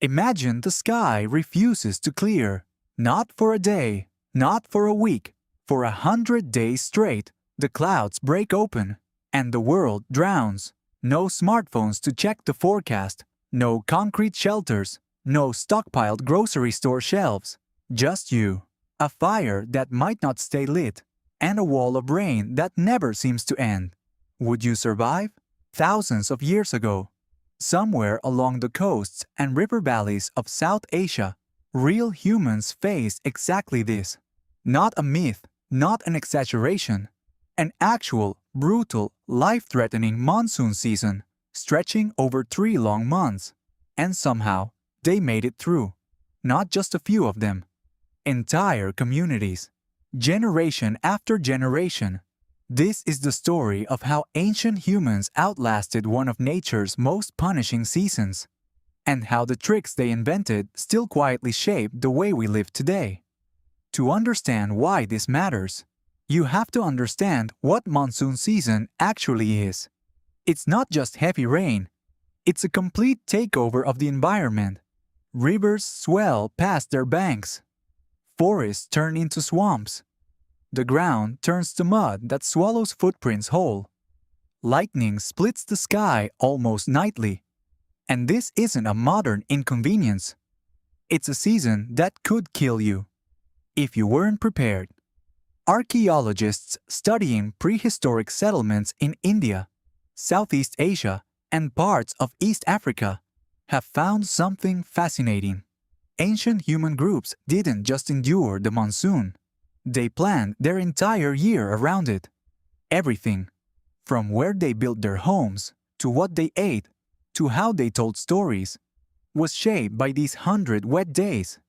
Imagine the sky refuses to clear. Not for a day, not for a week, for 100 days straight, the clouds break open, and the world drowns. No smartphones to check the forecast, no concrete shelters, no stockpiled grocery store shelves. Just you, a fire that might not stay lit, and a wall of rain that never seems to end. Would you survive? Thousands of years ago, somewhere along the coasts and river valleys of South Asia, real humans faced exactly this. Not a myth, not an exaggeration. An actual, brutal, life-threatening monsoon season stretching over 3 long months. And somehow, they made it through. Not just a few of them. Entire communities. Generation after generation. This is the story of how ancient humans outlasted one of nature's most punishing seasons, and how the tricks they invented still quietly shape the way we live today. To understand why this matters, you have to understand what monsoon season actually is. It's not just heavy rain, it's a complete takeover of the environment. Rivers swell past their banks. Forests turn into swamps. The ground turns to mud that swallows footprints whole. Lightning splits the sky almost nightly. And this isn't a modern inconvenience. It's a season that could kill you if you weren't prepared. Archaeologists studying prehistoric settlements in India, Southeast Asia, and parts of East Africa have found something fascinating. Ancient human groups didn't just endure the monsoon. They planned their entire year around it. Everything, from where they built their homes, to what they ate, to how they told stories, was shaped by these 100 wet days.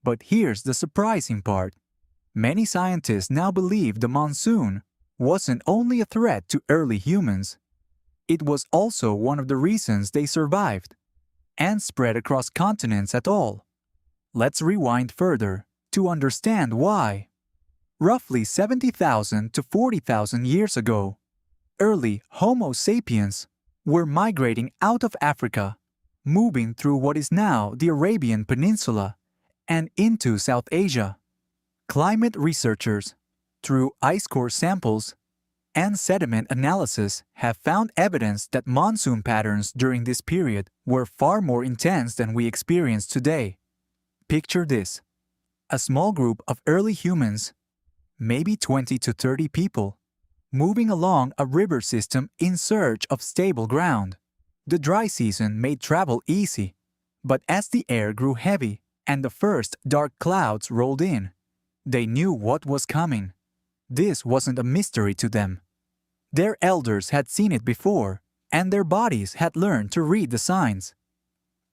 But here's the surprising part. Many scientists now believe the monsoon wasn't only a threat to early humans. It was also one of the reasons they survived and spread across continents at all. Let's rewind further to understand why. Roughly 70,000 to 40,000 years ago, early Homo sapiens were migrating out of Africa, moving through what is now the Arabian Peninsula and into South Asia. Climate researchers, through ice core samples and sediment analysis, have found evidence that monsoon patterns during this period were far more intense than we experience today. Picture this: a small group of early humans, maybe 20 to 30 people, moving along a river system in search of stable ground. The dry season made travel easy, but as the air grew heavy and the first dark clouds rolled in, they knew what was coming. This wasn't a mystery to them. Their elders had seen it before, and their bodies had learned to read the signs.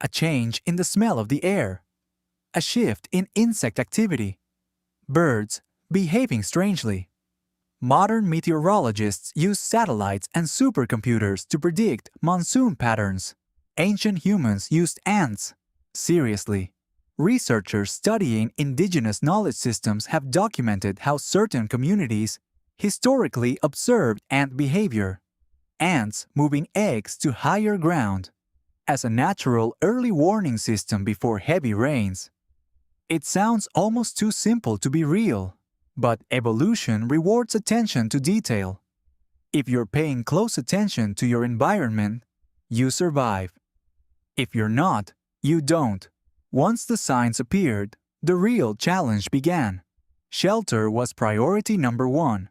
A change in the smell of the air, a shift in insect activity, birds behaving strangely. Modern meteorologists use satellites and supercomputers to predict monsoon patterns. Ancient humans used ants. Seriously. Researchers studying ingenious knowledge systems have documented how certain communities historically observed ant behavior. Ants moving eggs to higher ground as a natural early warning system before heavy rains. It sounds almost too simple to be real, but evolution rewards attention to detail. If you're paying close attention to your environment, you survive. If you're not, you don't. Once the signs appeared, the real challenge began. Shelter was priority number one.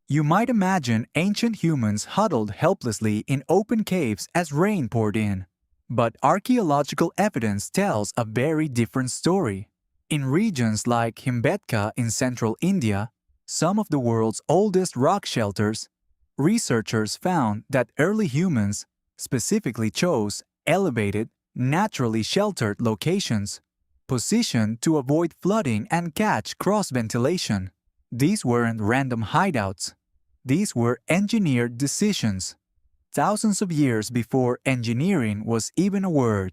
You might imagine ancient humans huddled helplessly in open caves as rain poured in. But archaeological evidence tells a very different story. In regions like Bhimbetka in central India, some of the world's oldest rock shelters, researchers found that early humans specifically chose elevated, naturally sheltered locations, positioned to avoid flooding and catch cross-ventilation. These weren't random hideouts. These were engineered decisions. Thousands of years before engineering was even a word.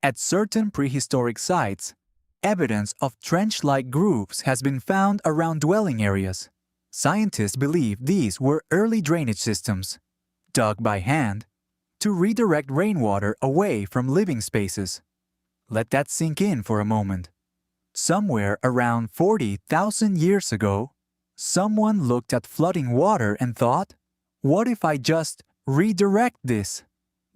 At certain prehistoric sites, evidence of trench-like grooves has been found around dwelling areas. Scientists believe these were early drainage systems, dug by hand, to redirect rainwater away from living spaces. Let that sink in for a moment. Somewhere around 40,000 years ago, someone looked at flooding water and thought, what if I just redirect this?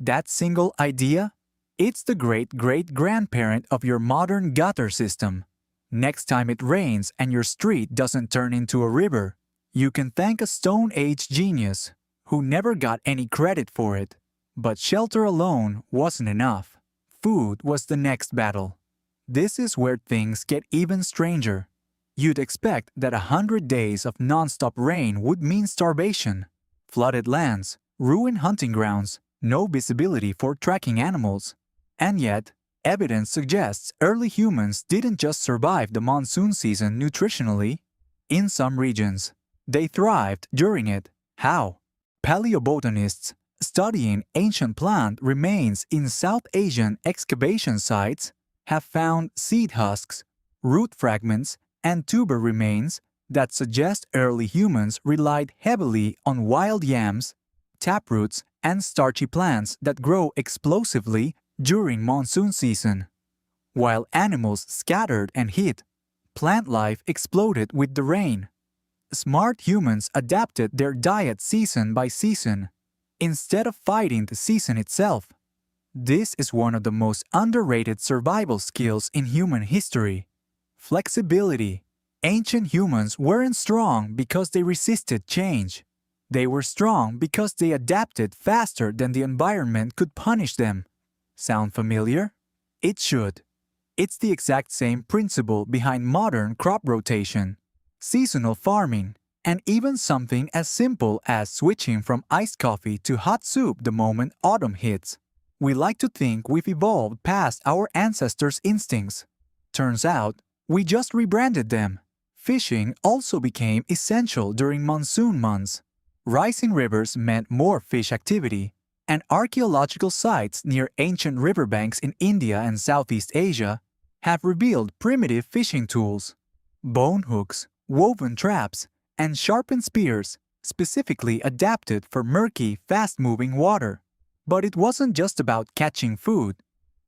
That single idea? It's the great-great-grandparent of your modern gutter system. Next time it rains and your street doesn't turn into a river, you can thank a Stone Age genius who never got any credit for it. But shelter alone wasn't enough. Food was the next battle. This is where things get even stranger. You'd expect that 100 days of non-stop rain would mean starvation, flooded lands, ruined hunting grounds, no visibility for tracking animals. And yet, evidence suggests early humans didn't just survive the monsoon season nutritionally. In some regions, they thrived during it. How? Paleobotanists studying ancient plant remains in South Asian excavation sites have found seed husks, root fragments, and tuber remains that suggest early humans relied heavily on wild yams, taproots, and starchy plants that grow explosively during monsoon season. While animals scattered and hid, plant life exploded with the rain. Smart humans adapted their diet season by season, instead of fighting the season itself. This is one of the most underrated survival skills in human history. Flexibility. Ancient humans weren't strong because they resisted change. They were strong because they adapted faster than the environment could punish them. Sound familiar? It should. It's the exact same principle behind modern crop rotation, seasonal farming, and even something as simple as switching from iced coffee to hot soup the moment autumn hits. We like to think we've evolved past our ancestors' instincts. Turns out, we just rebranded them. Fishing also became essential during monsoon months. Rising rivers meant more fish activity, and archaeological sites near ancient riverbanks in India and Southeast Asia have revealed primitive fishing tools. Bone hooks, woven traps, and sharpened spears specifically adapted for murky, fast-moving water. But it wasn't just about catching food.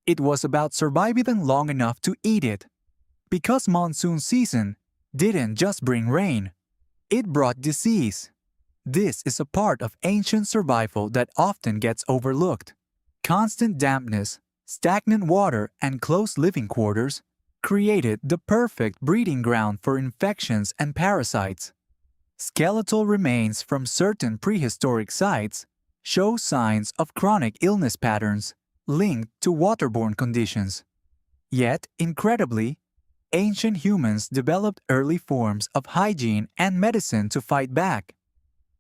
It was about surviving long enough to eat it. Because monsoon season didn't just bring rain, it brought disease. This is a part of ancient survival that often gets overlooked. Constant dampness, stagnant water, and close living quarters created the perfect breeding ground for infections and parasites. Skeletal remains from certain prehistoric sites show signs of chronic illness patterns linked to waterborne conditions. Yet, incredibly, ancient humans developed early forms of hygiene and medicine to fight back.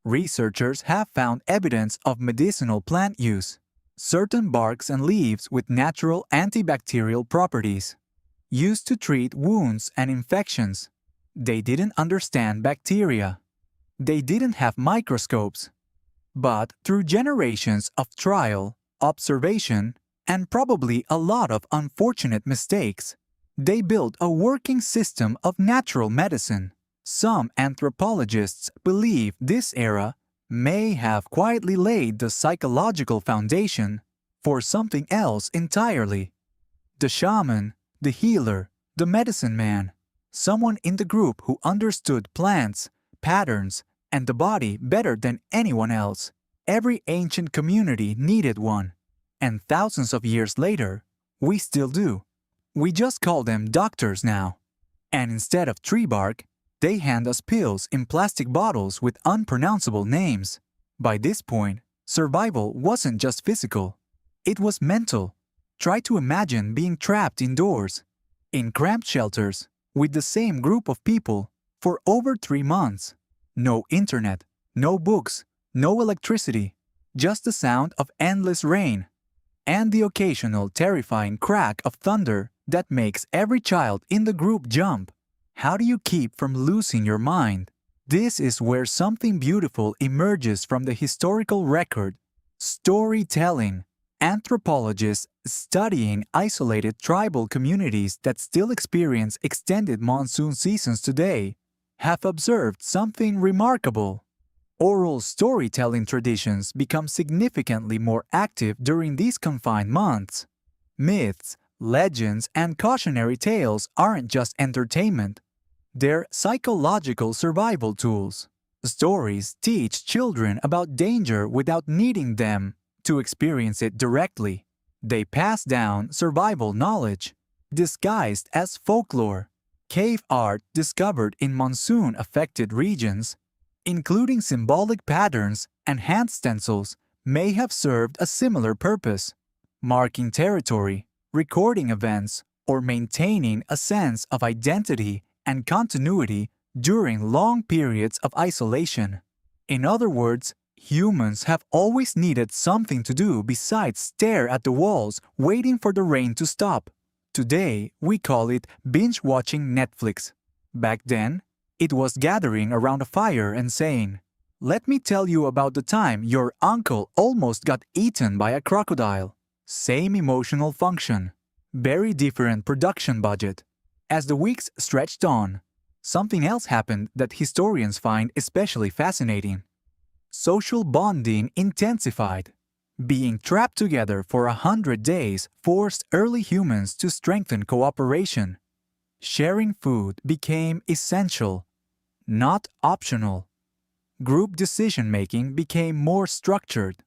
Researchers have found evidence of medicinal plant use, certain barks and leaves with natural antibacterial properties, used to treat wounds and infections. They didn't understand bacteria. They didn't have microscopes. But through generations of trial, observation, and probably a lot of unfortunate mistakes, they built a working system of natural medicine. Some anthropologists believe this era may have quietly laid the psychological foundation for something else entirely. The shaman, the healer, the medicine man, someone in the group who understood plants, patterns, and the body better than anyone else. Every ancient community needed one, and thousands of years later, we still do. We just call them doctors now. And instead of tree bark, they hand us pills in plastic bottles with unpronounceable names. By this point, survival wasn't just physical. It was mental. Try to imagine being trapped indoors, in cramped shelters, with the same group of people for over 3 months. No internet, no books, no electricity, just the sound of endless rain, and the occasional terrifying crack of thunder that makes every child in the group jump. How do you keep from losing your mind? This is where something beautiful emerges from the historical record. Storytelling. Anthropologists studying isolated tribal communities that still experience extended monsoon seasons today have observed something remarkable. Oral storytelling traditions become significantly more active during these confined months. Myths, Legends and cautionary tales aren't just entertainment. They're psychological survival tools. Stories teach children about danger without needing them to experience it directly. They pass down survival knowledge, disguised as folklore. Cave art discovered in monsoon-affected regions, including symbolic patterns and hand stencils, may have served a similar purpose, marking territory, recording events, or maintaining a sense of identity and continuity during long periods of isolation. In other words, humans have always needed something to do besides stare at the walls waiting for the rain to stop. Today, we call it binge-watching Netflix. Back then, it was gathering around a fire and saying, "Let me tell you about the time your uncle almost got eaten by a crocodile." Same emotional function, very different production budget. As the weeks stretched on, something else happened that historians find especially fascinating. Social bonding intensified. Being trapped together for 100 days forced early humans to strengthen cooperation. Sharing food became essential, not optional. Group decision-making became more structured.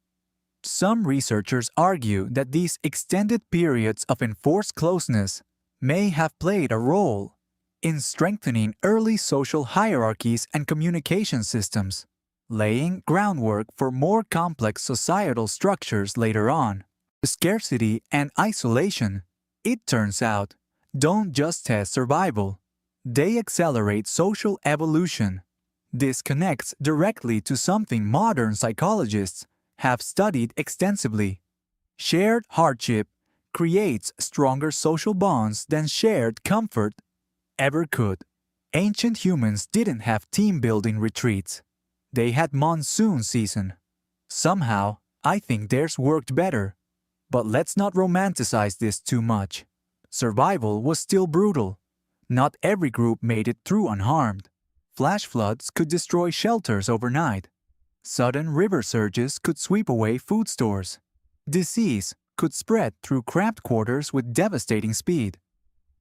Some researchers argue that these extended periods of enforced closeness may have played a role in strengthening early social hierarchies and communication systems, laying groundwork for more complex societal structures later on. Scarcity and isolation, it turns out, don't just test survival. They accelerate social evolution. This connects directly to something modern psychologists have studied extensively. Shared hardship creates stronger social bonds than shared comfort ever could. Ancient humans didn't have team-building retreats. They had monsoon season. Somehow, I think theirs worked better. But let's not romanticize this too much. Survival was still brutal. Not every group made it through unharmed. Flash floods could destroy shelters overnight. Sudden river surges could sweep away food stores. Disease could spread through cramped quarters with devastating speed.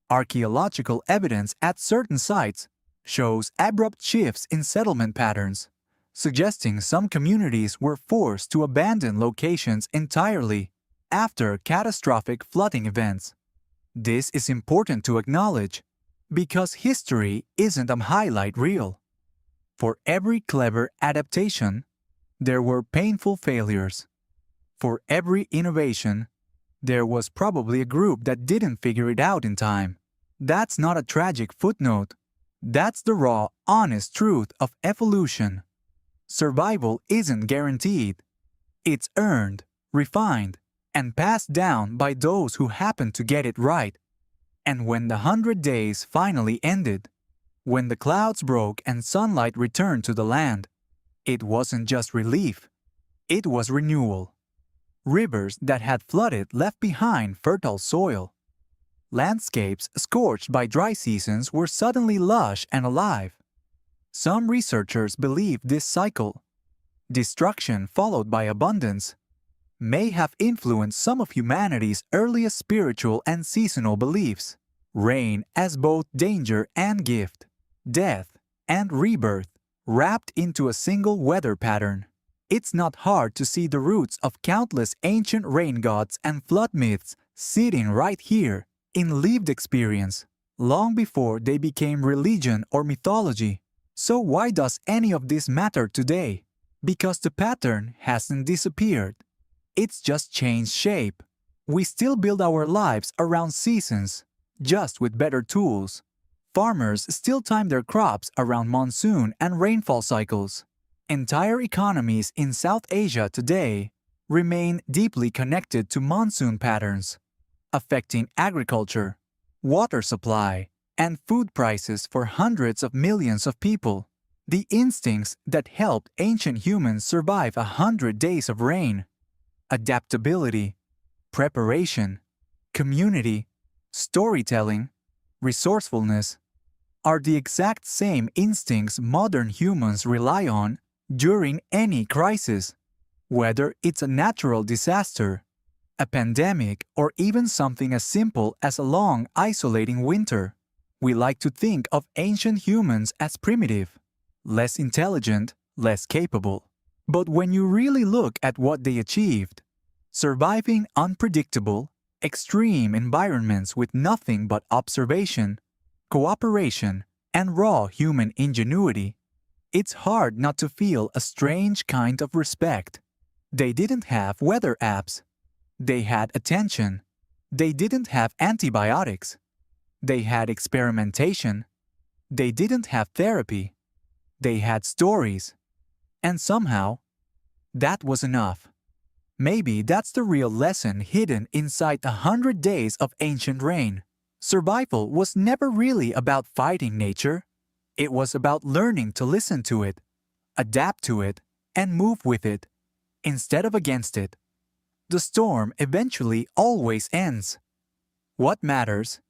Archaeological evidence at certain sites shows abrupt shifts in settlement patterns, suggesting some communities were forced to abandon locations entirely after catastrophic flooding events. This is important to acknowledge because history isn't a highlight reel. For every clever adaptation, there were painful failures. For every innovation, there was probably a group that didn't figure it out in time. That's not a tragic footnote. That's the raw, honest truth of evolution. Survival isn't guaranteed. It's earned, refined, and passed down by those who happen to get it right. And when the 100 days finally ended, when the clouds broke and sunlight returned to the land, it wasn't just relief. It was renewal. Rivers that had flooded left behind fertile soil. Landscapes scorched by dry seasons were suddenly lush and alive. Some researchers believe this cycle, destruction followed by abundance, may have influenced some of humanity's earliest spiritual and seasonal beliefs. Rain as both danger and gift, death and rebirth, wrapped into a single weather pattern. It's not hard to see the roots of countless ancient rain gods and flood myths sitting right here in lived experience, long before they became religion or mythology. So why does any of this matter today? Because the pattern hasn't disappeared. It's just changed shape. We still build our lives around seasons, just with better tools. Farmers still time their crops around monsoon and rainfall cycles. Entire economies in South Asia today remain deeply connected to monsoon patterns, affecting agriculture, water supply, and food prices for hundreds of millions of people. The instincts that helped ancient humans survive 100 days of rain, adaptability, preparation, community, storytelling, resourcefulness, are the exact same instincts modern humans rely on during any crisis, whether it's a natural disaster, a pandemic, or even something as simple as a long, isolating winter. We like to think of ancient humans as primitive, less intelligent, less capable. But when you really look at what they achieved, surviving unpredictable, extreme environments with nothing but observation, cooperation, and raw human ingenuity, it's hard not to feel a strange kind of respect. They didn't have weather apps. They had attention. They didn't have antibiotics. They had experimentation. They didn't have therapy. They had stories. And somehow, that was enough. Maybe that's the real lesson hidden inside 100 days of ancient rain. Survival was never really about fighting nature. It was about learning to listen to it, adapt to it, and move with it, instead of against it. The storm eventually always ends. What matters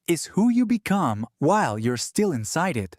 is who you become while you're still inside it.